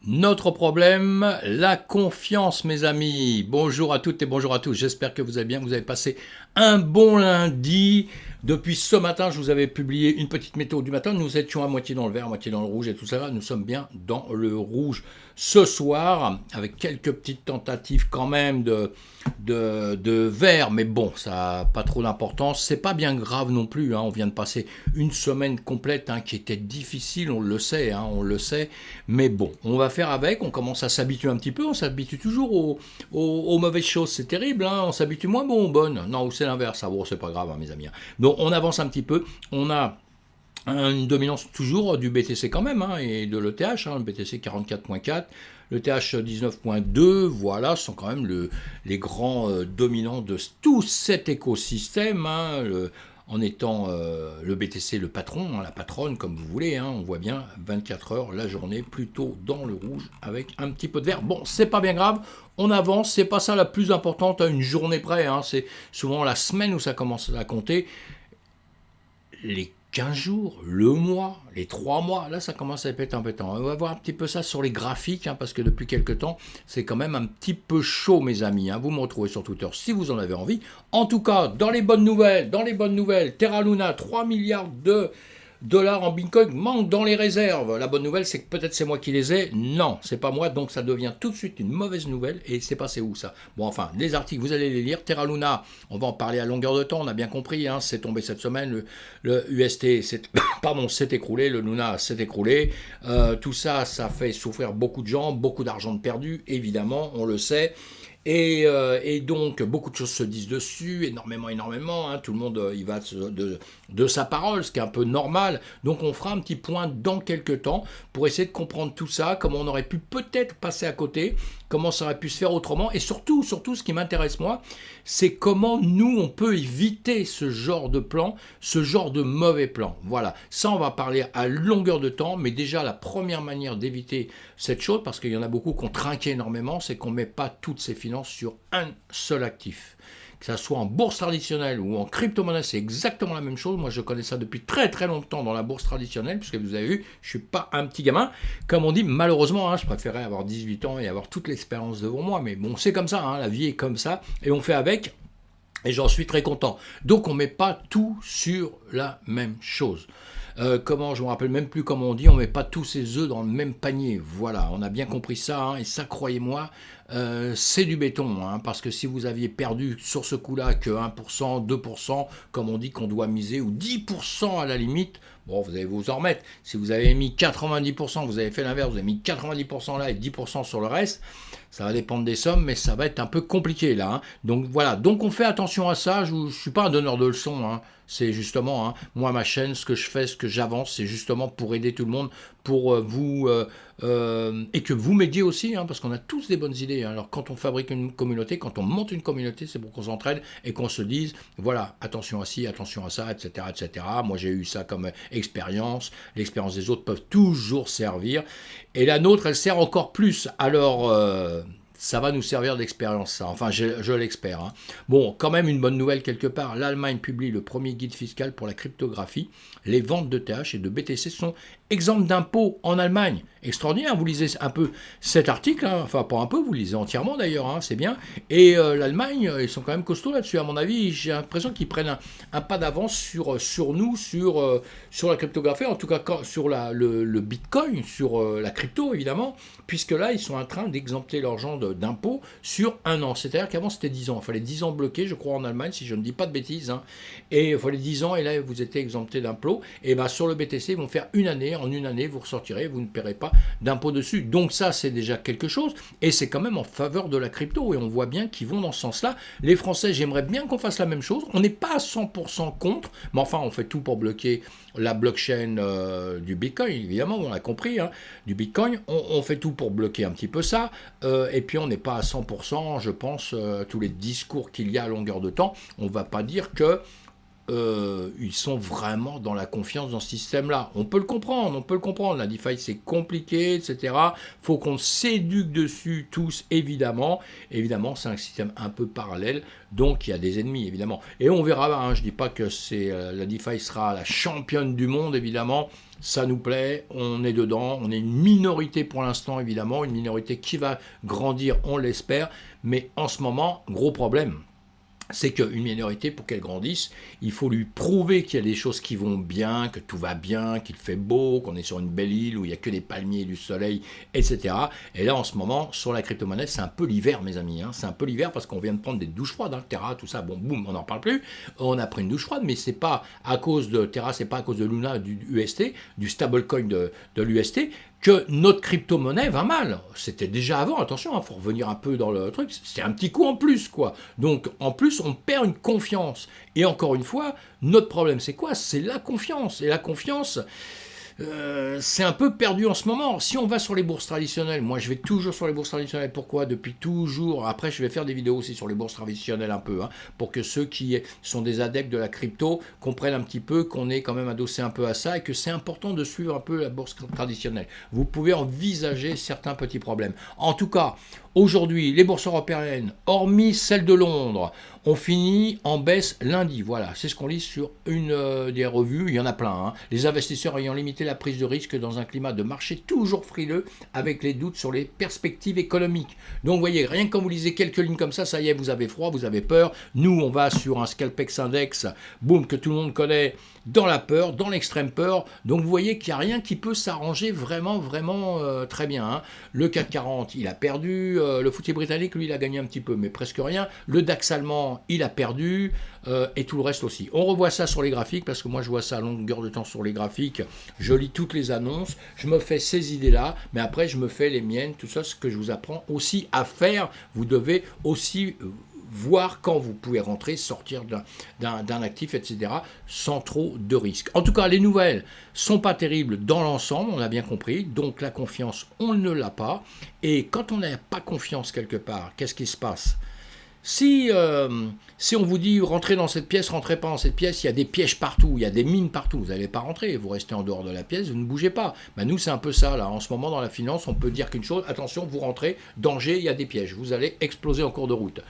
Notre problème, la confiance, mes amis. Bonjour à toutes et bonjour à tous. J'espère que vous allez bien. Vous avez passé un bon lundi. Depuis ce matin, je vous avais publié une petite météo du matin. Nous étions à moitié dans le vert, à moitié dans le rouge et tout ça. Nous sommes bien dans le rouge ce soir, avec quelques petites tentatives quand même de vert. Mais bon, ça n'a pas trop d'importance. C'est pas bien grave non plus. On vient de passer une semaine complète qui était difficile, on le sait, on le sait. Mais bon, on va faire avec. On commence à s'habituer un petit peu. On s'habitue toujours aux mauvaises choses. C'est terrible. On s'habitue moins bon aux bonnes. Non, c'est l'inverse. Bon, c'est pas grave, mes amis. Donc, on avance un petit peu. On a une dominance toujours du BTC quand même, et de l'ETH, le BTC 44.4, le TH 19.2, voilà, ce sont quand même les grands dominants de tout cet écosystème, en étant le BTC le patron, la patronne, comme vous voulez, on voit bien 24 heures la journée, plutôt dans le rouge, avec un petit peu de vert. Bon, c'est pas bien grave, on avance, c'est pas ça la plus importante à une journée près, c'est souvent la semaine où ça commence à compter. Les 15 jours, le mois, les 3 mois, là ça commence à être embêtant. On va voir un petit peu ça sur les graphiques, parce que depuis quelques temps, c'est quand même un petit peu chaud, mes amis. Vous me retrouvez sur Twitter si vous en avez envie. En tout cas, dans les bonnes nouvelles, Terra Luna, 3 milliards de dollars en Bitcoin manquent dans les réserves. La bonne nouvelle, c'est que peut-être c'est moi qui les ai. Non, c'est pas moi, donc ça devient tout de suite une mauvaise nouvelle. Et c'est passé où ça? Bon, enfin, les articles, vous allez les lire. Terra Luna, on va en parler à longueur de temps, on a bien compris, c'est tombé cette semaine. Le UST s'est écroulé, le Luna s'est écroulé. Tout ça, ça fait souffrir beaucoup de gens, beaucoup d'argent de perdu, évidemment, on le sait. Et donc, beaucoup de choses se disent dessus, énormément. Tout le monde y va de sa parole, ce qui est un peu normal. Donc, on fera un petit point dans quelques temps pour essayer de comprendre tout ça, comment on aurait pu peut-être passer à côté, comment ça aurait pu se faire autrement. Et surtout, ce qui m'intéresse moi, c'est comment nous, on peut éviter ce genre de plan, ce genre de mauvais plan. Voilà, ça, on va parler à longueur de temps, mais déjà, la première manière d'éviter cette chose, parce qu'il y en a beaucoup qui ont trinqué énormément, c'est qu'on ne met pas toutes ses finances sur un seul actif. Que ça soit en bourse traditionnelle ou en crypto-monnaie, c'est exactement la même chose. Moi, je connais ça depuis très très longtemps dans la bourse traditionnelle, puisque vous avez vu, je ne suis pas un petit gamin. Comme on dit, malheureusement, je préférais avoir 18 ans et avoir toute l'expérience devant moi. Mais bon, c'est comme ça, la vie est comme ça, et on fait avec. Et j'en suis très content. Donc on ne met pas tout sur la même chose. Je me rappelle même plus comment on dit, on ne met pas tous ses œufs dans le même panier. Voilà, on a bien compris ça, et ça, croyez-moi, c'est du béton, parce que si vous aviez perdu sur ce coup-là que 1%, 2%, comme on dit qu'on doit miser, ou 10% à la limite, bon, vous allez vous en remettre. Si vous avez mis 90%, vous avez fait l'inverse, vous avez mis 90% là et 10% sur le reste, ça va dépendre des sommes, mais ça va être un peu compliqué là. Donc voilà, donc on fait attention à ça. Je ne suis pas un donneur de leçons. C'est justement, moi, ma chaîne, ce que je fais, ce que j'avance, c'est justement pour aider tout le monde, pour vous, et que vous m'aidiez aussi, parce qu'on a tous des bonnes idées. Alors quand on fabrique une communauté, quand on monte une communauté, c'est pour qu'on s'entraide et qu'on se dise, voilà, attention à ci, attention à ça, etc., etc. Moi, j'ai eu ça comme expérience. L'expérience des autres peuvent toujours servir. Et la nôtre, elle sert encore plus. Alors, ça va nous servir d'expérience, ça. Enfin, je l'espère. Bon, quand même une bonne nouvelle quelque part. L'Allemagne publie le premier guide fiscal pour la cryptographie. Les ventes de TH et de BTC sont exemptes d'impôts en Allemagne. Extraordinaire, vous lisez un peu cet article, enfin pas un peu, vous le lisez entièrement d'ailleurs, c'est bien. Et l'Allemagne, ils sont quand même costauds là-dessus. À mon avis, j'ai l'impression qu'ils prennent un pas d'avance sur nous, sur la cryptographie, en tout cas sur le Bitcoin, sur la crypto évidemment, puisque là, ils sont en train d'exempter leurs gens d'impôts sur un an. C'est-à-dire qu'avant, c'était 10 ans. Il fallait 10 ans bloqués, je crois, en Allemagne, si je ne dis pas de bêtises. Et il fallait 10 ans, et là, vous étiez exempté d'impôts. Et bien, sur le BTC, ils vont faire une année. En une année, vous ressortirez, vous ne paierez pas d'impôts dessus. Donc ça, c'est déjà quelque chose. Et c'est quand même en faveur de la crypto. Et on voit bien qu'ils vont dans ce sens-là. Les Français, j'aimerais bien qu'on fasse la même chose. On n'est pas à 100% contre, mais enfin, on fait tout pour bloquer la blockchain du Bitcoin, évidemment, on l'a compris, du Bitcoin. On fait tout pour bloquer un petit peu ça. Et puis, on n'est pas à 100%, je pense, tous les discours qu'il y a à longueur de temps. On ne va pas dire que ils sont vraiment dans la confiance dans ce système-là. On peut le comprendre. La DeFi, c'est compliqué, etc. Faut qu'on s'éduque dessus tous, évidemment. Évidemment, c'est un système un peu parallèle, donc il y a des ennemis, évidemment. Et on verra, hein, je ne dis pas que la DeFi sera la championne du monde, évidemment. Ça nous plaît, on est dedans, on est une minorité pour l'instant, évidemment, une minorité qui va grandir, on l'espère. Mais en ce moment, gros problème. C'est qu'une minorité, pour qu'elle grandisse, il faut lui prouver qu'il y a des choses qui vont bien, que tout va bien, qu'il fait beau, qu'on est sur une belle île où il n'y a que des palmiers et du soleil, etc. Et là, en ce moment, sur la crypto-monnaie, c'est un peu l'hiver, mes amis. Hein. C'est un peu l'hiver parce qu'on vient de prendre des douches froides. Hein. Terra, tout ça, bon, boum, on n'en parle plus. On a pris une douche froide, mais c'est pas à cause de Terra, c'est pas à cause de Luna, du UST, du stablecoin de l'UST, que notre crypto-monnaie va mal. C'était déjà avant, attention, il faut revenir un peu dans le truc, c'est un petit coup en plus, quoi. Donc, en plus, on perd une confiance. Et encore une fois, notre problème, c'est quoi? C'est la confiance. Et la confiance, c'est un peu perdu en ce moment. Si on va sur les bourses traditionnelles, moi je vais toujours sur les bourses traditionnelles. Pourquoi? Depuis toujours. Après, je vais faire des vidéos aussi sur les bourses traditionnelles un peu, hein, pour que ceux qui sont des adeptes de la crypto comprennent un petit peu qu'on est quand même adossé un peu à ça et que c'est important de suivre un peu la bourse traditionnelle. Vous pouvez envisager certains petits problèmes. En tout cas, aujourd'hui, les bourses européennes, hormis celle de Londres, ont fini en baisse lundi. Voilà, c'est ce qu'on lit sur une des revues. Il y en a plein. Hein. Les investisseurs ayant limité la prise de risque dans un climat de marché toujours frileux avec les doutes sur les perspectives économiques. Donc, vous voyez, rien que quand vous lisez quelques lignes comme ça y est, vous avez froid, vous avez peur. Nous, on va sur un Scalpex Index, boum, que tout le monde connaît, dans la peur, dans l'extrême peur. Donc, vous voyez qu'il n'y a rien qui peut s'arranger vraiment très bien. Hein. Le CAC 40, il a perdu. Le FTSE britannique, lui, il a gagné un petit peu, mais presque rien. Le DAX allemand, il a perdu. Et tout le reste aussi. On revoit ça sur les graphiques, parce que moi, je vois ça à longueur de temps sur les graphiques. Je lis toutes les annonces. Je me fais ces idées-là, mais après, je me fais les miennes. Tout ça, ce que je vous apprends aussi à faire. Vous devez aussi voir quand vous pouvez rentrer, sortir d'un actif, etc., sans trop de risques. En tout cas, les nouvelles sont pas terribles dans l'ensemble, on a bien compris, donc la confiance, on ne l'a pas, et quand on n'a pas confiance quelque part, qu'est-ce qui se passe ? Si on vous dit rentrez dans cette pièce, rentrez pas dans cette pièce, il y a des pièges partout, il y a des mines partout, vous n'allez pas rentrer, vous restez en dehors de la pièce, vous ne bougez pas. Ben nous, c'est un peu ça, là. En ce moment, dans la finance, on peut dire qu'une chose, attention, vous rentrez, danger, il y a des pièges, vous allez exploser en cours de route.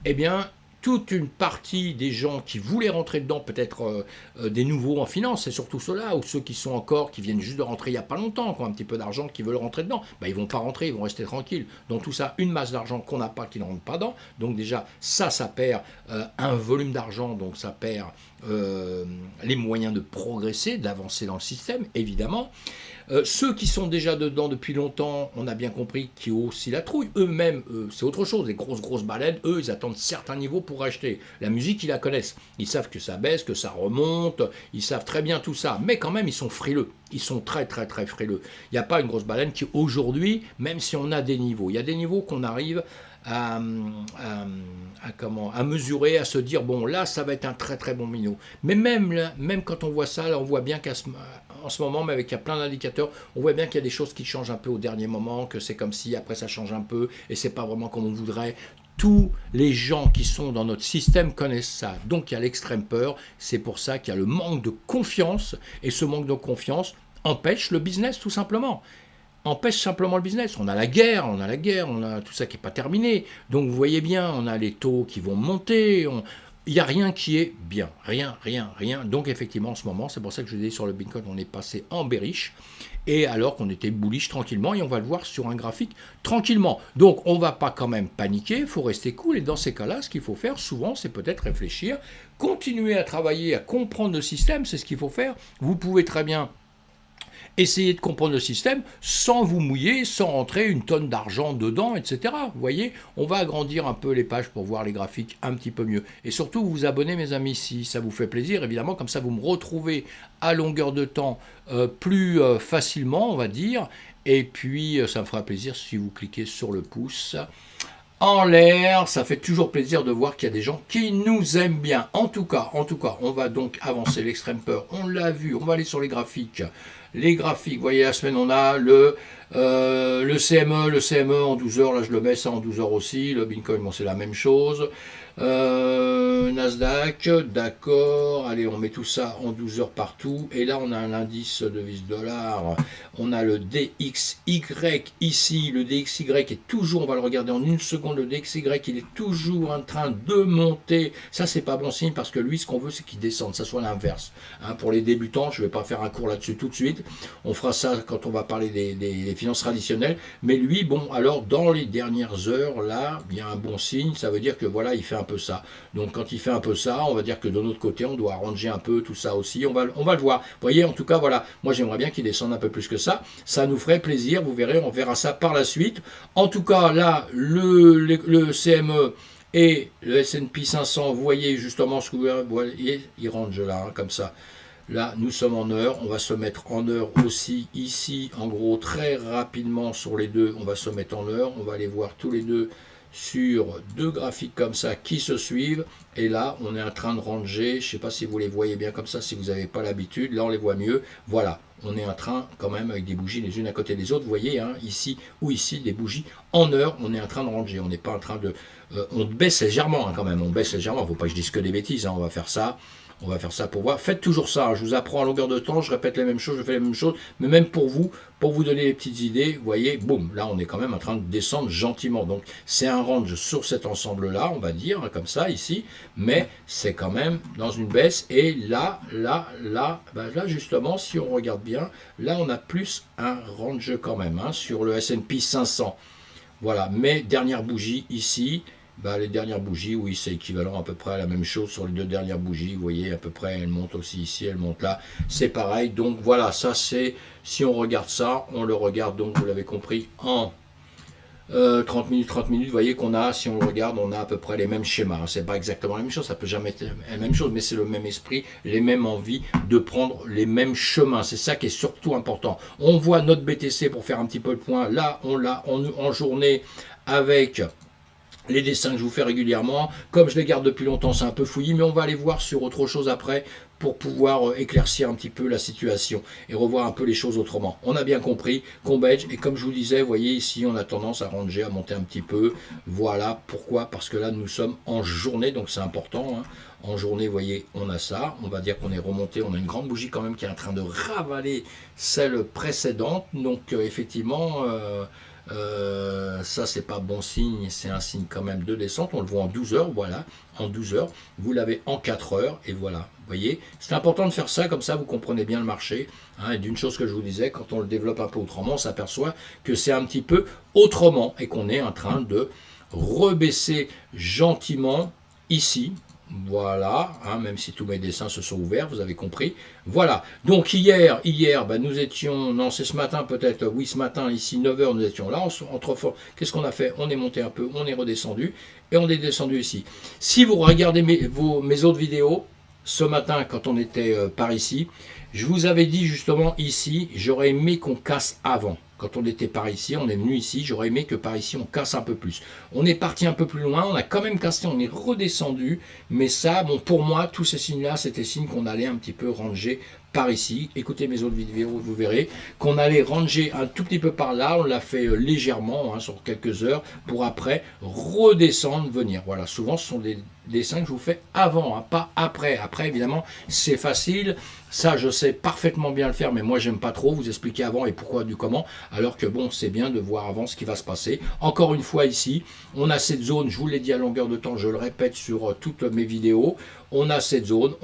Eh bien, toute une partie des gens qui voulaient rentrer dedans, peut-être des nouveaux en finance, c'est surtout ceux-là, ou ceux qui sont encore, qui viennent juste de rentrer il n'y a pas longtemps, qui ont un petit peu d'argent, qui veulent rentrer dedans, ben, ils ne vont pas rentrer, ils vont rester tranquilles. Donc tout ça, une masse d'argent qu'on n'a pas, qui ne rentre pas dedans. Donc déjà, ça perd un volume d'argent, donc ça perd les moyens de progresser, d'avancer dans le système, évidemment. Ceux qui sont déjà dedans depuis longtemps, on a bien compris, qui ont aussi la trouille, eux-mêmes, c'est autre chose, les grosses baleines, eux, ils attendent certains niveaux pour acheter. La musique, ils la connaissent, ils savent que ça baisse, que ça remonte, ils savent très bien tout ça, mais quand même, ils sont frileux, ils sont très frileux. Il n'y a pas une grosse baleine qui, aujourd'hui, même si on a des niveaux, il y a des niveaux qu'on arrive à mesurer, à se dire, bon, là, ça va être un très bon minot. Mais même quand on voit ça, là, on voit bien en ce moment, mais avec il y a plein d'indicateurs, on voit bien qu'il y a des choses qui changent un peu au dernier moment, que c'est comme si après ça change un peu, et c'est pas vraiment comme on voudrait. Tous les gens qui sont dans notre système connaissent ça. Donc il y a l'extrême peur, c'est pour ça qu'il y a le manque de confiance, et ce manque de confiance empêche le business tout simplement. Empêche simplement le business. On a la guerre, on a tout ça qui n'est pas terminé. Donc vous voyez bien, on a les taux qui vont monter, il n'y a rien qui est bien, rien. Donc effectivement, en ce moment, c'est pour ça que je vous dis sur le Bitcoin, on est passé en bearish, et alors qu'on était bullish tranquillement, et on va le voir sur un graphique tranquillement. Donc on ne va pas quand même paniquer, il faut rester cool, et dans ces cas-là, ce qu'il faut faire souvent, c'est peut-être réfléchir, continuer à travailler, à comprendre le système, c'est ce qu'il faut faire. Vous pouvez très bien essayez de comprendre le système sans vous mouiller, sans rentrer une tonne d'argent dedans, etc. Vous voyez, on va agrandir un peu les pages pour voir les graphiques un petit peu mieux. Et surtout, vous abonnez, mes amis, si ça vous fait plaisir, évidemment, comme ça vous me retrouvez à longueur de temps plus facilement, on va dire. Et puis, ça me fera plaisir si vous cliquez sur le pouce en l'air, ça fait toujours plaisir de voir qu'il y a des gens qui nous aiment bien. En tout cas, on va donc avancer l'extrême peur. On l'a vu, on va aller sur les graphiques. Les graphiques, vous voyez, la semaine, on a le CME en 12 heures, là je le mets ça en 12 heures aussi. Le Bitcoin, bon, c'est la même chose. Nasdaq, d'accord, allez, on met tout ça en 12 heures partout, et là on a un indice devise dollar, on a le DXY ici, le DXY est toujours, on va le regarder en une seconde, le DXY il est toujours en train de monter, ça c'est pas bon signe parce que lui ce qu'on veut c'est qu'il descende, ça soit l'inverse, hein, pour les débutants, je vais pas faire un cours là-dessus tout de suite, on fera ça quand on va parler des finances traditionnelles, mais lui, bon, alors dans les dernières heures, là, il y a un bon signe, ça veut dire que voilà, il fait un peu ça. Donc quand il fait un peu ça, on va dire que de notre côté, on doit arranger un peu tout ça aussi, on va le voir. Vous voyez, en tout cas, voilà, moi j'aimerais bien qu'il descende un peu plus que ça nous ferait plaisir, vous verrez, on verra ça par la suite. En tout cas, là, le CME et le S&P 500, vous voyez justement ce que vous voyez, il range là, hein, comme ça. Là, nous sommes en heure, on va se mettre en heure aussi ici, en gros, très rapidement sur les deux, on va se mettre en heure, on va les voir tous les deux sur deux graphiques comme ça qui se suivent, et là, on est en train de ranger, je ne sais pas si vous les voyez bien comme ça, si vous n'avez pas l'habitude, là on les voit mieux, voilà, on est en train quand même avec des bougies les unes à côté des autres, vous voyez, hein, ici ou ici, des bougies en heure, on est en train de ranger, on n'est pas en train de... on baisse légèrement hein, quand même, on baisse légèrement, il ne faut pas que je dise que des bêtises, hein, on va faire ça. On va faire ça pour voir. Faites toujours ça. Hein. Je vous apprends à longueur de temps. Je répète les mêmes choses. Je fais les mêmes choses. Mais même pour vous donner des petites idées, vous voyez, boum, là, on est quand même en train de descendre gentiment. Donc, c'est un range sur cet ensemble-là, on va dire, comme ça, ici. Mais c'est quand même dans une baisse. Et là, ben là, justement, si on regarde bien, là, on a plus un range quand même hein, sur le S&P 500. Voilà. Mais dernière bougie ici. Bah, les dernières bougies, oui, c'est équivalent à peu près à la même chose sur les deux dernières bougies. Vous voyez, à peu près, elles montent aussi ici, elles montent là. C'est pareil. Donc voilà, ça c'est, si on regarde ça, on le regarde, donc vous l'avez compris, en 30 minutes, vous voyez qu'on a, si on le regarde, on a à peu près les mêmes schémas. C'est pas exactement la même chose, ça peut jamais être la même chose, mais c'est le même esprit, les mêmes envies de prendre les mêmes chemins. C'est ça qui est surtout important. On voit notre BTC pour faire un petit peu le point. Là, on l'a en journée avec... les dessins que je vous fais régulièrement, comme je les garde depuis longtemps, c'est un peu fouillis, mais on va aller voir sur autre chose après pour pouvoir éclaircir un petit peu la situation et revoir un peu les choses autrement. On a bien compris qu'on hedge et comme je vous disais, vous voyez ici, on a tendance à ranger, à monter un petit peu. Voilà, pourquoi? Parce que là, nous sommes en journée, donc c'est important. Hein. En journée, vous voyez, on a ça. On va dire qu'on est remonté, on a une grande bougie quand même qui est en train de ravaler celle précédente. Donc effectivement... ça c'est pas bon signe, c'est un signe quand même de descente, on le voit en 12 heures, voilà, en 12 heures, vous l'avez en 4 heures, et voilà, vous voyez, c'est important de faire ça, comme ça vous comprenez bien le marché, hein, et d'une chose que je vous disais, quand on le développe un peu autrement, on s'aperçoit que c'est un petit peu autrement, et qu'on est en train de rebaisser gentiment ici, voilà, hein, même si tous mes dessins se sont ouverts, vous avez compris. Voilà, donc hier ben, nous étions, non c'est ce matin peut-être, oui ce matin, ici 9 heures nous étions là, qu'est-ce qu'on a fait? On est monté un peu, on est redescendu, et on est descendu ici. Si vous regardez mes autres vidéos, ce matin quand on était par ici, je vous avais dit justement ici, j'aurais aimé qu'on casse avant. Quand on était par ici, on est venu ici, j'aurais aimé que par ici on casse un peu plus. On est parti un peu plus loin, on a quand même cassé, on est redescendu, mais ça, bon pour moi, tous ces signes-là, c'était signe qu'on allait un petit peu ranger par ici. Écoutez mes autres vidéos, vous verrez qu'on allait ranger un tout petit peu par là, on l'a fait légèrement, hein, sur quelques heures, pour après redescendre, venir. Voilà, souvent ce sont des dessins que je vous fais avant, hein, pas après. Après, évidemment, c'est facile. Ça, je sais parfaitement bien le faire, mais moi, j'aime pas trop vous expliquer avant et pourquoi du comment, alors que bon, c'est bien de voir avant ce qui va se passer. Encore une fois, ici, on a cette zone, je vous l'ai dit à longueur de temps, je le répète sur toutes mes vidéos, on a cette zone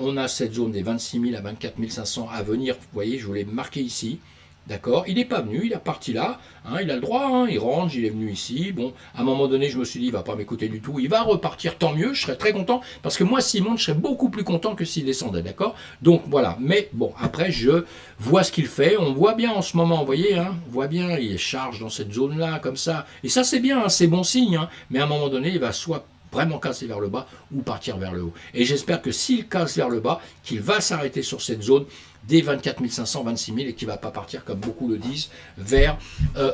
des 26 000 à 24 500 à venir, vous voyez, je vous l'ai marqué ici. D'accord, il n'est pas venu, il est parti là, hein, il a le droit, hein, il range, il est venu ici. Bon, à un moment donné, je me suis dit, il ne va pas m'écouter du tout, il va repartir, tant mieux, je serais très content, parce que moi, s'il monte, je serais beaucoup plus content que s'il descendait, d'accord? Donc voilà, mais bon, après, je vois ce qu'il fait, on voit bien en ce moment, vous voyez, hein, on voit bien, il charge dans cette zone-là, comme ça, et ça, c'est bien, hein, c'est bon signe, hein, mais à un moment donné, il va soit vraiment casser vers le bas ou partir vers le haut. Et j'espère que s'il casse vers le bas, qu'il va s'arrêter sur cette zone des 24 500, 26 000 et qui ne va pas partir, comme beaucoup le disent, vers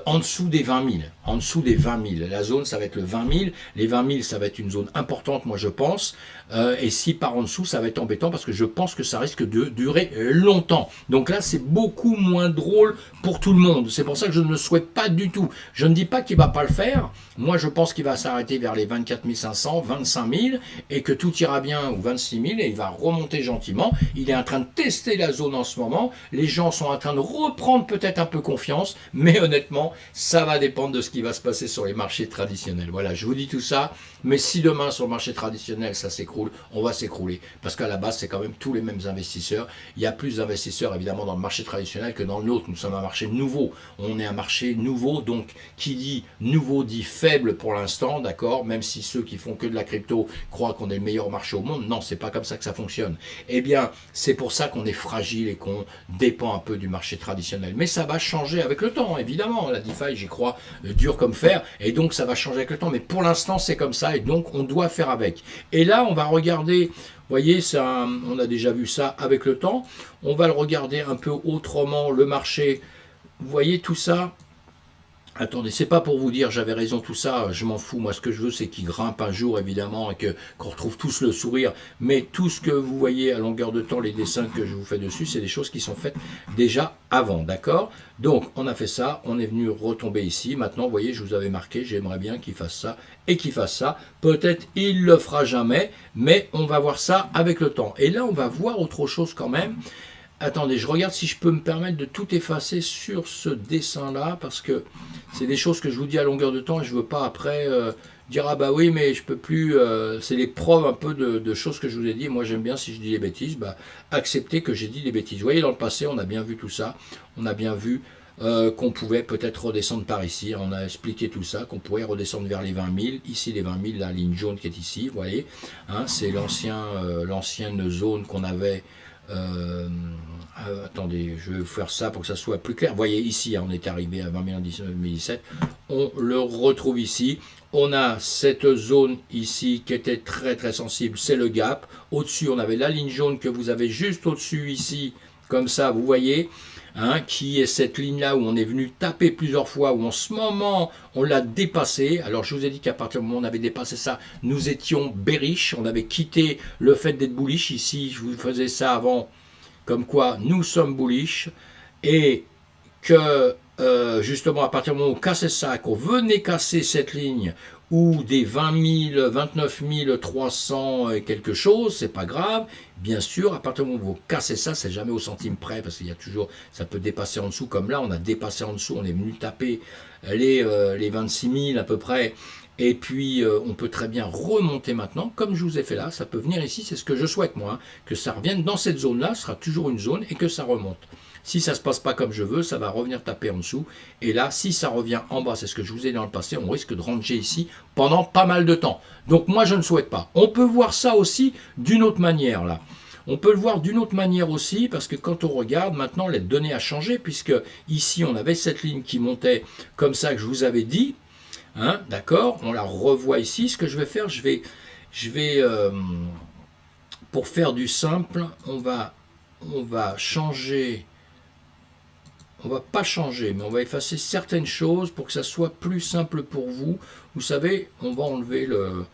en dessous des 20 000. En dessous des 20 000. La zone, ça va être le 20 000. Les 20 000, ça va être une zone importante, moi je pense. Et si par en dessous, ça va être embêtant parce que je pense que ça risque de durer longtemps. Donc là, c'est beaucoup moins drôle pour tout le monde. C'est pour ça que je ne le souhaite pas du tout. Je ne dis pas qu'il ne va pas le faire. Moi, je pense qu'il va s'arrêter vers les 24 500, 25 000 et que tout ira bien, ou 26 000, et il va remonter gentiment. Il est en train de tester la zone en ce moment. Les gens sont en train de reprendre peut-être un peu confiance, mais honnêtement, ça va dépendre de ce qui va se passer sur les marchés traditionnels. Voilà, je vous dis tout ça, mais si demain sur le marché traditionnel ça s'écroule, on va s'écrouler, parce qu'à la base c'est quand même tous les mêmes investisseurs. Il y a plus d'investisseurs évidemment dans le marché traditionnel que dans le nôtre. Nous sommes un marché nouveau, on est un marché nouveau, donc qui dit nouveau dit faible pour l'instant, d'accord, même si ceux qui font que de la crypto croient qu'on est le meilleur marché au monde. Non, c'est pas comme ça que ça fonctionne. Eh bien, c'est pour ça qu'on est fragile et qu'on dépend un peu du marché traditionnel. Mais ça va changer avec le temps, évidemment. La DeFi, j'y crois, dur comme fer, et donc ça va changer avec le temps. Mais pour l'instant, c'est comme ça, et donc on doit faire avec. Et là, on va regarder, vous voyez, ça, on a déjà vu ça avec le temps. On va le regarder un peu autrement, le marché. Vous voyez tout ça? Attendez, c'est pas pour vous dire j'avais raison, tout ça, je m'en fous. Moi, ce que je veux, c'est qu'il grimpe un jour, évidemment, et qu'on retrouve tous le sourire. Mais tout ce que vous voyez à longueur de temps, les dessins que je vous fais dessus, c'est des choses qui sont faites déjà avant, d'accord? Donc, on a fait ça, on est venu retomber ici. Maintenant, vous voyez, je vous avais marqué, j'aimerais bien qu'il fasse ça et qu'il fasse ça. Peut-être il le fera jamais, mais on va voir ça avec le temps. Et là, on va voir autre chose quand même. Attendez, je regarde si je peux me permettre de tout effacer sur ce dessin-là, parce que c'est des choses que je vous dis à longueur de temps et je ne veux pas après dire ah bah oui mais je peux plus, c'est les preuves un peu de choses que je vous ai dit. Moi j'aime bien si je dis des bêtises, bah, accepter que j'ai dit des bêtises. Vous voyez, dans le passé on a bien vu tout ça, on a bien vu qu'on pouvait peut-être redescendre par ici, on a expliqué tout ça, qu'on pourrait redescendre vers les 20 000, ici les 20 000, la ligne jaune qui est ici, vous voyez, hein, c'est l'ancienne zone qu'on avait. Attendez, je vais vous faire ça pour que ça soit plus clair. Vous voyez ici, on est arrivé à 20 000 en 2017. On le retrouve ici. On a cette zone ici qui était très très sensible, c'est le gap. Au-dessus, on avait la ligne jaune que vous avez juste au-dessus ici, comme ça, vous voyez. Hein, qui est cette ligne-là où on est venu taper plusieurs fois, où en ce moment, on l'a dépassé. Alors, je vous ai dit qu'à partir du moment où on avait dépassé ça, nous étions bearish, on avait quitté le fait d'être bullish. Ici, je vous faisais ça avant, comme quoi nous sommes bullish, et que, justement, à partir du moment où on cassait ça, qu'on venait casser cette ligne, ou des 20 000, 29 300 et quelque chose, c'est pas grave. Bien sûr, à partir du moment où vous cassez ça, c'est jamais au centime près, parce qu'il y a toujours, ça peut dépasser en dessous, comme là, on a dépassé en dessous, on est venu taper les 26 000 à peu près, et puis on peut très bien remonter maintenant, comme je vous ai fait là, ça peut venir ici, c'est ce que je souhaite moi, hein, que ça revienne dans cette zone-là, ce sera toujours une zone, et que ça remonte. Si ça ne se passe pas comme je veux, ça va revenir taper en dessous. Et là, si ça revient en bas, c'est ce que je vous ai dit dans le passé, on risque de ranger ici pendant pas mal de temps. Donc moi, je ne souhaite pas. On peut voir ça aussi d'une autre manière, là. On peut le voir d'une autre manière aussi, parce que quand on regarde, maintenant, les données a changé, puisque ici, on avait cette ligne qui montait comme ça, que je vous avais dit. Hein, d'accord, on la revoit ici. Ce que je vais faire, je vais pour faire du simple, on va changer... On va pas changer, mais on va effacer certaines choses pour que ça soit plus simple pour vous. Vous savez, on va enlever le...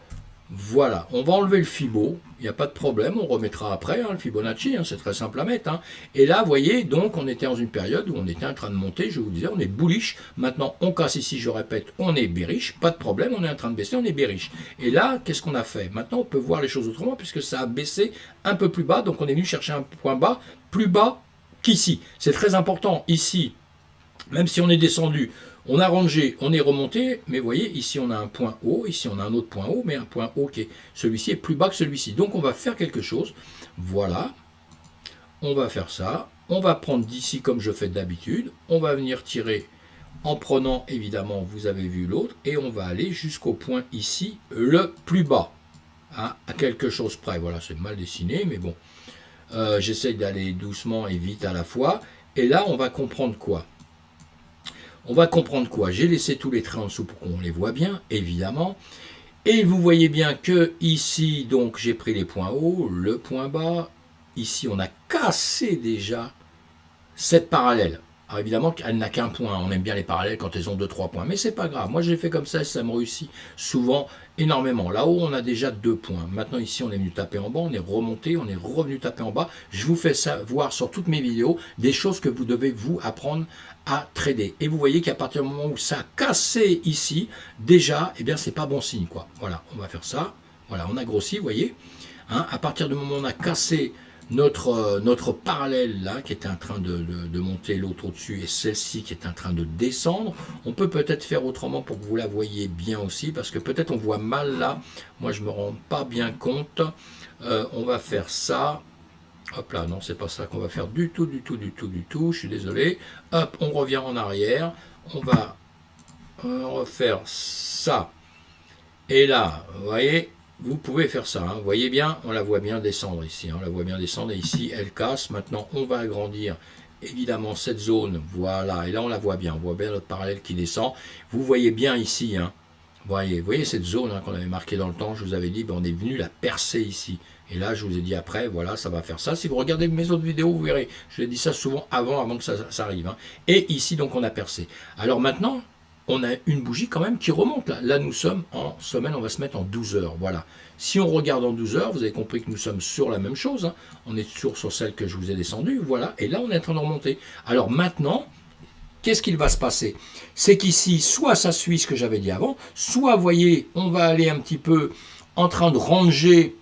Voilà, on va enlever le Fibo, il n'y a pas de problème, on remettra après, hein, le Fibonacci, hein, c'est très simple à mettre. Hein. Et là, vous voyez, donc on était dans une période où on était en train de monter, je vous disais, on est bullish. Maintenant, on casse ici, je répète, on est bearish, pas de problème, on est en train de baisser, on est bearish. Et là, qu'est-ce qu'on a fait? Maintenant, on peut voir les choses autrement, puisque ça a baissé un peu plus bas, donc on est venu chercher un point bas, plus bas qu'ici. C'est très important, ici, même si on est descendu, on a rangé, on est remonté, mais vous voyez, ici on a un point haut, ici on a un autre point haut, mais un point haut qui est, celui-ci est plus bas que celui-ci. Donc on va faire quelque chose, voilà, on va faire ça, on va prendre d'ici comme je fais d'habitude, on va venir tirer en prenant évidemment, vous avez vu l'autre, et on va aller jusqu'au point ici, le plus bas, hein, à quelque chose près. Voilà, c'est mal dessiné, mais bon, j'essaye d'aller doucement et vite à la fois, et là on va comprendre quoi? On va comprendre quoi? J'ai laissé tous les traits en dessous pour qu'on les voit bien, évidemment. Et vous voyez bien que ici, donc j'ai pris les points hauts, le point bas. Ici, on a cassé déjà cette parallèle. Alors évidemment qu'elle n'a qu'un point, on aime bien les parallèles quand elles ont 2-3 points, mais c'est pas grave, moi je l'ai fait comme ça me réussit souvent énormément. Là-haut on a déjà 2 points, maintenant ici on est venu taper en bas, on est remonté, on est revenu taper en bas, je vous fais ça voir sur toutes mes vidéos, des choses que vous devez vous apprendre à trader. Et vous voyez qu'à partir du moment où ça a cassé ici, déjà, eh bien c'est pas bon signe quoi. Voilà, on va faire ça, voilà, on a grossi, vous voyez, hein, à partir du moment où on a cassé notre parallèle là qui était en train de monter, l'autre au-dessus, et celle-ci qui est en train de descendre, on peut peut-être faire autrement pour que vous la voyez bien aussi, parce que peut-être on voit mal là, moi je me rends pas bien compte. On va faire ça, hop là, non c'est pas ça qu'on va faire du tout, je suis désolé, hop, on revient en arrière, on va refaire ça, et là, vous voyez, vous pouvez faire ça, hein. Vous voyez bien, on la voit bien descendre ici, hein. On la voit bien descendre, et ici, elle casse. Maintenant, on va agrandir, évidemment, cette zone, voilà, et là, on la voit bien, on voit bien notre parallèle qui descend. Vous voyez bien ici, hein. Vous voyez cette zone hein, qu'on avait marquée dans le temps, je vous avais dit, ben, on est venu la percer ici. Et là, je vous ai dit après, voilà, ça va faire ça. Si vous regardez mes autres vidéos, vous verrez, je l'ai dit ça souvent avant que ça arrive, hein. Et ici, donc, on a percé. Alors maintenant, on a une bougie quand même qui remonte là. Là, nous sommes en semaine, on va se mettre en 12 heures. Voilà. Si on regarde en 12 heures, vous avez compris que nous sommes sur la même chose, hein. On est toujours sur celle que je vous ai descendue. Voilà. Et là, on est en train de remonter. Alors maintenant, qu'est-ce qu'il va se passer? C'est qu'ici, soit ça suit ce que j'avais dit avant, soit, vous voyez, on va aller un petit peu en train de ranger.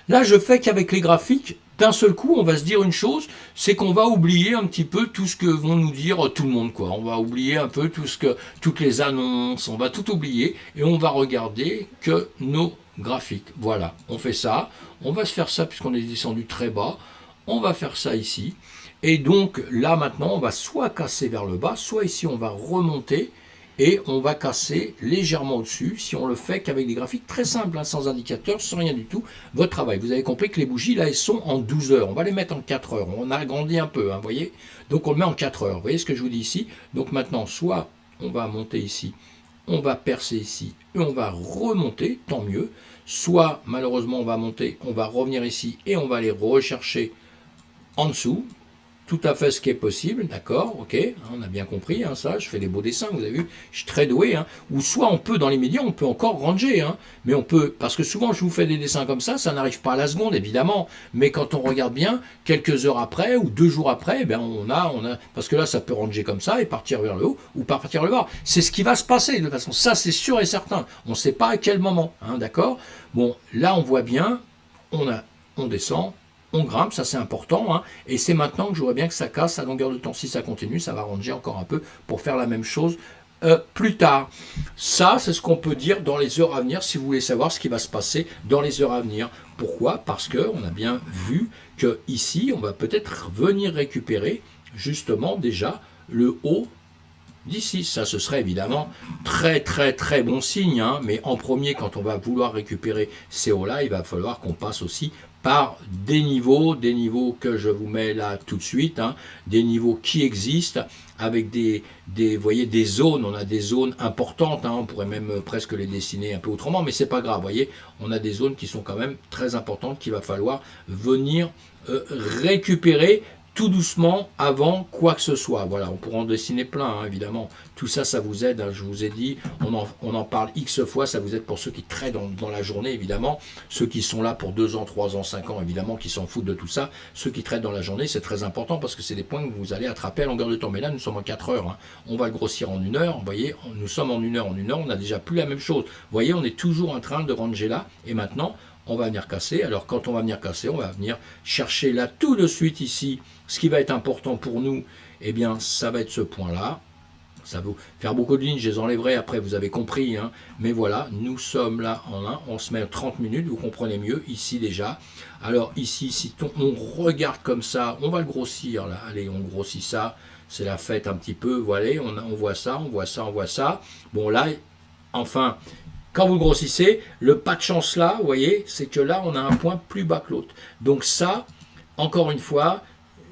Là, je fais qu'avec les graphiques, d'un seul coup, on va se dire une chose, c'est qu'on va oublier un petit peu tout ce que vont nous dire tout le monde, quoi. On va oublier un peu toutes les annonces, on va tout oublier et on va regarder que nos graphiques. Voilà, on fait ça. On va se faire ça puisqu'on est descendu très bas. On va faire ça ici. Et donc là maintenant, on va soit casser vers le bas, soit ici on va remonter et on va casser légèrement au-dessus, si on le fait qu'avec des graphiques très simples, hein, sans indicateur, sans rien du tout, votre travail. Vous avez compris que les bougies, là, elles sont en 12 heures. On va les mettre en 4 heures. On a agrandi un peu, hein, vous voyez. Donc on le met en 4 heures. Vous voyez ce que je vous dis ici? Donc maintenant, soit on va monter ici, on va percer ici, et on va remonter, tant mieux. Soit, malheureusement, on va monter, on va revenir ici, et on va aller rechercher en dessous. Tout à fait ce qui est possible, d'accord, ok, on a bien compris, hein, ça, je fais des beaux dessins, vous avez vu, je suis très doué, hein. Ou soit on peut, dans les médias, on peut encore ranger, hein, mais on peut, parce que souvent je vous fais des dessins comme ça n'arrive pas à la seconde, évidemment, mais quand on regarde bien, quelques heures après, ou 2 jours après, ben on a, parce que là, ça peut ranger comme ça, et partir vers le haut, ou partir vers le bas, c'est ce qui va se passer, de toute façon, ça c'est sûr et certain, on ne sait pas à quel moment, hein, d'accord. Bon, là on voit bien, on descend, on grimpe, ça c'est important, hein, et c'est maintenant que je vois bien que ça casse à longueur de temps. Si ça continue, ça va ranger encore un peu pour faire la même chose plus tard. Ça, c'est ce qu'on peut dire dans les heures à venir, si vous voulez savoir ce qui va se passer dans les heures à venir. Pourquoi? Parce qu'on a bien vu que ici, on va peut-être venir récupérer justement déjà le haut d'ici. Ça, ce serait évidemment très bon signe, hein, mais en premier, quand on va vouloir récupérer ces hauts-là, il va falloir qu'on passe aussi par des niveaux que je vous mets là tout de suite, hein, des niveaux qui existent avec vous voyez, des zones. On a des zones importantes, hein, on pourrait même presque les dessiner un peu autrement, mais c'est pas grave, vous voyez, on a des zones qui sont quand même très importantes qu'il va falloir venir récupérer tout doucement avant quoi que ce soit. Voilà, on pourra en dessiner plein, hein, évidemment. Tout ça, ça vous aide, hein, je vous ai dit, on en parle X fois, ça vous aide pour ceux qui traitent dans la journée, évidemment. Ceux qui sont là pour 2 ans, 3 ans, 5 ans, évidemment, qui s'en foutent de tout ça. Ceux qui traitent dans la journée, c'est très important parce que c'est des points que vous allez attraper à longueur de temps. Mais là, nous sommes en 4 heures. Hein. On va le grossir en 1 heure. Vous voyez, nous sommes en 1 heure. En 1 heure, on n'a déjà plus la même chose. Vous voyez, on est toujours en train de ranger là. Et maintenant, on va venir casser. Alors quand on va venir casser, on va venir chercher là tout de suite ici. Ce qui va être important pour nous, eh bien, ça va être ce point-là. Ça va faire beaucoup de lignes, je les enlèverai après, vous avez compris. Hein. Mais voilà, nous sommes là en 1, on se met à 30 minutes, vous comprenez mieux, ici déjà. Alors ici, si on regarde comme ça, on va le grossir là. Allez, on grossit ça, c'est la fête un petit peu, voilà, on voit ça, on voit ça, on voit ça. Bon là, enfin, quand vous grossissez, le pas de chance là, vous voyez, c'est que là, on a un point plus bas que l'autre. Donc ça, encore une fois,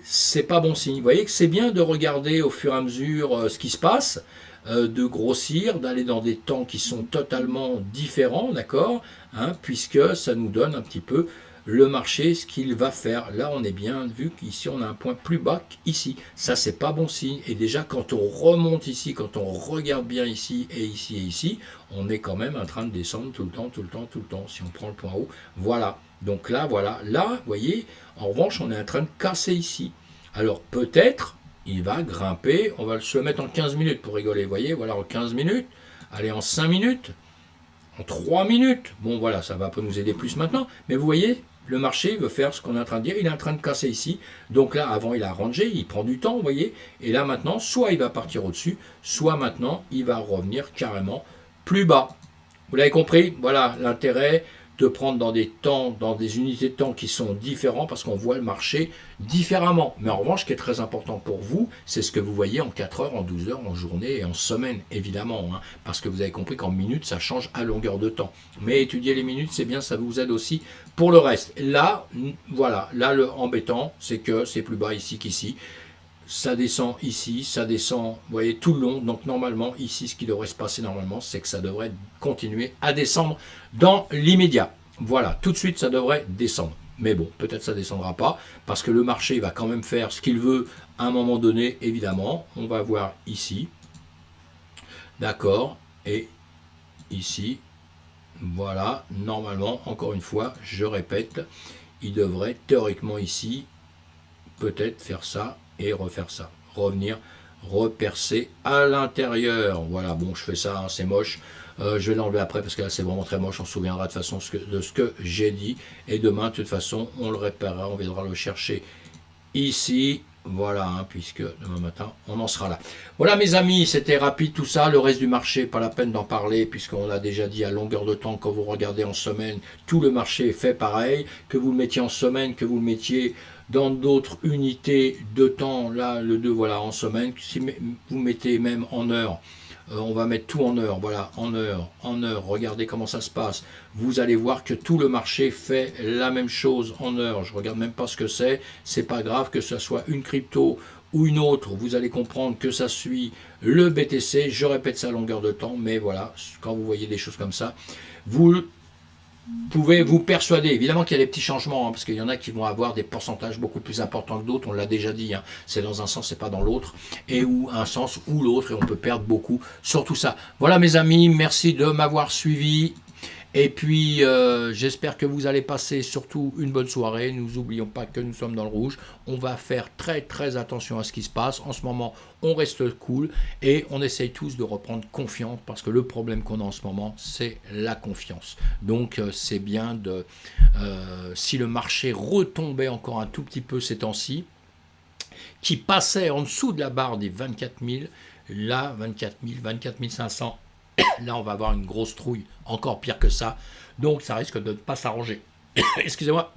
c'est pas bon signe. Vous voyez que c'est bien de regarder au fur et à mesure ce qui se passe, de grossir, d'aller dans des temps qui sont totalement différents, d'accord, hein, puisque ça nous donne un petit peu le marché, ce qu'il va faire. Là, on est bien vu qu'ici, on a un point plus bas qu'ici. Ça, c'est pas bon signe. Et déjà, quand on remonte ici, quand on regarde bien ici, et ici, on est quand même en train de descendre tout le temps, tout le temps, tout le temps. Si on prend le point haut, voilà. Donc là, voilà. Là, vous voyez, en revanche, on est en train de casser ici. Alors, peut-être, il va grimper. On va se le mettre en 15 minutes pour rigoler. Vous voyez, voilà, en 15 minutes. Allez, en 5 minutes. En 3 minutes. Bon, voilà, ça va pas nous aider plus maintenant. Mais vous voyez, le marché veut faire ce qu'on est en train de dire. Il est en train de casser ici. Donc là, avant, il a rangé. Il prend du temps, vous voyez. Et là, maintenant, soit il va partir au-dessus, soit maintenant, il va revenir carrément plus bas. Vous l'avez compris? Voilà l'intérêt de prendre dans des temps, dans des unités de temps qui sont différents parce qu'on voit le marché différemment. Mais en revanche, ce qui est très important pour vous, c'est ce que vous voyez en 4 heures, en 12 heures, en journée et en semaine, évidemment. Hein, parce que vous avez compris qu'en minutes, ça change à longueur de temps. Mais étudier les minutes, c'est bien, ça vous aide aussi pour le reste. Là, voilà, là, le embêtant, c'est que c'est plus bas ici qu'ici. Ça descend ici, ça descend, vous voyez, tout le long. Donc normalement, ici, ce qui devrait se passer normalement, c'est que ça devrait continuer à descendre dans l'immédiat. Voilà, tout de suite, ça devrait descendre. Mais bon, peut-être ça ne descendra pas, parce que le marché va quand même faire ce qu'il veut à un moment donné, évidemment. On va voir ici. D'accord. Et ici. Voilà, normalement, encore une fois, je répète, il devrait théoriquement ici, peut-être faire ça et refaire ça, revenir, repercer à l'intérieur. Voilà, bon, je fais ça, hein, c'est moche. Je vais l'enlever après parce que là c'est vraiment très moche. On se souviendra de toute façon de ce que j'ai dit. Et demain, de toute façon, on le réparera, on viendra le chercher ici. Voilà, hein, puisque demain matin, on en sera là. Voilà mes amis, c'était rapide tout ça. Le reste du marché, pas la peine d'en parler, puisqu'on l'a déjà dit à longueur de temps, quand vous regardez en semaine, tout le marché est fait pareil. Que vous le mettiez en semaine, que vous le mettiez dans d'autres unités de temps, là, le 2, voilà, en semaine. Si vous mettez même en heure, on va mettre tout en heure, voilà, en heure, regardez comment ça se passe. Vous allez voir que tout le marché fait la même chose en heure. Je regarde même pas ce que c'est pas grave que ce soit une crypto ou une autre, vous allez comprendre que ça suit le BTC, je répète ça à longueur de temps, mais voilà, quand vous voyez des choses comme ça, vous pouvez vous persuader, évidemment qu'il y a des petits changements, hein, parce qu'il y en a qui vont avoir des pourcentages beaucoup plus importants que d'autres, on l'a déjà dit, hein, c'est dans un sens, c'est pas dans l'autre, et ou un sens ou l'autre, et on peut perdre beaucoup sur tout ça. Voilà mes amis, merci de m'avoir suivi, et puis j'espère que vous allez passer surtout une bonne soirée. Nous n'oublions pas que nous sommes dans le rouge, on va faire très très attention à ce qui se passe, en ce moment on reste cool, et on essaye tous de reprendre confiance, parce que le problème qu'on a en ce moment, c'est la confiance. Donc c'est bien de, si le marché retombait encore un tout petit peu ces temps-ci, qui passait en dessous de la barre des 24 000, là 24 000, 24 500, là on va avoir une grosse trouille, encore pire que ça, donc ça risque de ne pas s'arranger. Excusez-moi,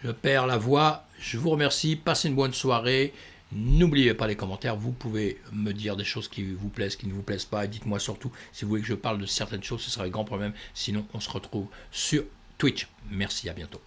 je perds la voix, je vous remercie, passez une bonne soirée, n'oubliez pas les commentaires, vous pouvez me dire des choses qui vous plaisent, qui ne vous plaisent pas, et dites-moi surtout si vous voulez que je parle de certaines choses, ce sera un grand problème, sinon on se retrouve sur Twitch. Merci, à bientôt.